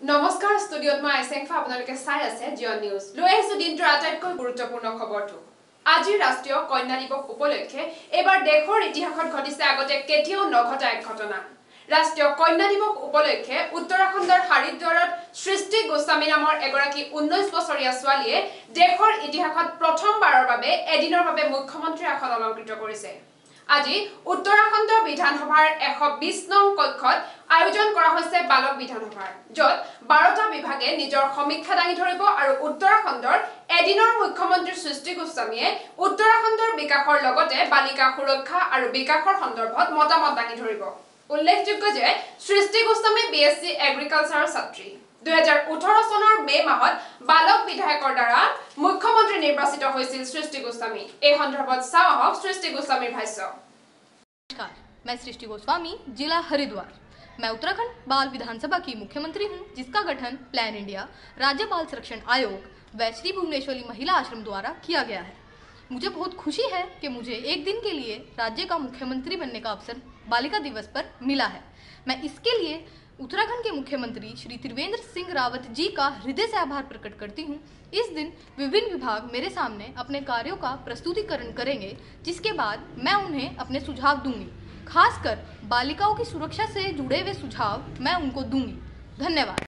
নমস্কাৰ ষ্টুডিঅত মই আইসেংফা আপোনালোকে চাই আছে জিঅন নিউজ লৈ আহিছো দিনটোৰ আটাইতকৈ গুৰুত্বপূৰ্ণ খবৰটো আজি ৰাষ্ট্ৰীয় কন্যা দিৱস উপলক্ষে এবাৰ দেশৰ ইতিহাসত ঘটিছে আগতে কেতিয়াও নঘটা এক ঘটনা ৰাষ্ট্ৰীয় কন্যা দিৱস উপলক্ষে উত্তৰাখণ্ডৰ হাৰিদ্বাৰত সৃষ্টি গোস্বামী নামৰ এগৰাকী 19 বছৰীয়া ছোৱালীয়ে দেশৰ ইতিহাসত প্ৰথমবাৰৰ বাবে এদিনৰ বাবে মুখ্যমন্ত্ৰী আসন অলংকৃত কৰিছে আজি উত্তৰাখণ্ড বিধানসভাৰ 120 নং কক্ষত আয়োজন কৰা হৈছে বালক বিধানসভাৰ যত 12টা বিভাগে নিজৰ সমীক্ষা দাঙি ধৰিব আৰু উত্তৰাখণ্ডৰ এদিনৰ মুখ্যমন্ত্ৰী সৃষ্টি গোস্বামীয়ে উত্তৰাখণ্ডৰ বিকাশৰ লগতে বালিকা সুৰক্ষা আৰু বিকাশৰ সন্দৰ্ভত মতামত দাঙি ধৰিব উল্লেখযোগ্য যে সৃষ্টি গোস্বামী বিএসসি এগ্ৰিকালচাৰৰ ছাত্ৰী 2018 চনৰ মে মাহত বালক বিধায়কৰ দ্বাৰা মুখ্যমন্ত্ৰী নিৰ্বাচিত হৈছিল সৃষ্টি গোস্বামী এই সন্দৰ্ভত চাওক সৃষ্টি গোস্বামীৰ ভাষ্য नमस्कार, मैं सृष्टि गोस्वामी, जिला हरिद्वार। मैं उत्तराखंड बाल विधानसभा की मुख्यमंत्री हूं, जिसका गठन प्लान इंडिया राज्य बाल संरक्षण आयोग व श्री भुवनेश्वरी महिला आश्रम द्वारा किया गया है। मुझे बहुत खुशी है कि मुझे एक दिन के लिए राज्य का मुख्यमंत्री बनने का अवसर बालिका दिवस पर मिला है। मैं इसके लिए उत्तराखंड के मुख्यमंत्री श्री त्रिवेंद्र सिंह रावत जी का हृदय से आभार प्रकट करती हूँ। इस दिन विभिन्न विभाग मेरे सामने अपने कार्यों का प्रस्तुतिकरण करेंगे, जिसके बाद मैं उन्हें अपने सुझाव दूंगी। खासकर बालिकाओं की सुरक्षा से जुड़े हुए सुझाव मैं उनको दूंगी। धन्यवाद।